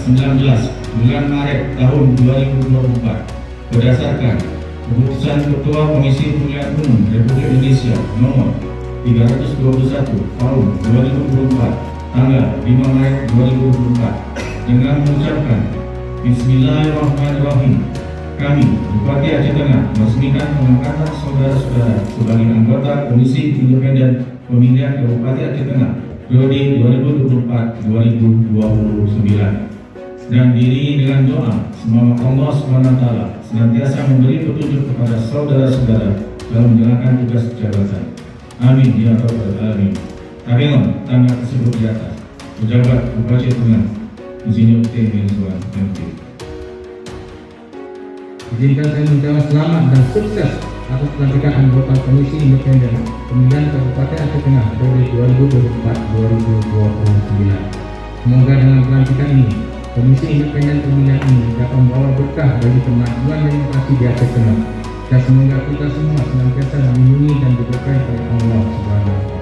19 bulan Maret tahun 2024 berdasarkan Keputusan Ketua Komisi Pemilihan Umum Republik Indonesia nomor 321 tahun 2024 tanggal 5 Maret 2024 dengan mengucapkan Bismillahirrahmanirrahim. Kami, Bupati Aceh Tengah, meresmikan pengangkatan saudara-saudara sebagai anggota Komisi Independen Pemilihan Kabupaten Aceh Tengah periode 2024-2029 dan diiringi dengan doa semoga Allah SWT senantiasa memberi petunjuk kepada saudara-saudara dalam menjalankan tugas jabatan. Amin ya rabbal alamin. Tabengon tanggal tersebut di atas. Pejabat Bupati Aceh Tengah Insinyur T. Menswan MP. Izinkan saya mengucapkan selamat dan sukses atas pelantikan anggota Komisi Independen Pemilihan Kabupaten Aceh Tengah periode 2024-2029. Semoga dengan pelantikan ini, Komisi Independen Pemilihan ini dapat membawa berkah bagi kemajuan demokrasi di Aceh Tengah. Dan semoga kita semua senantiasa dilindungi dan diberkahi oleh Allah Subhanahu wa Ta'ala.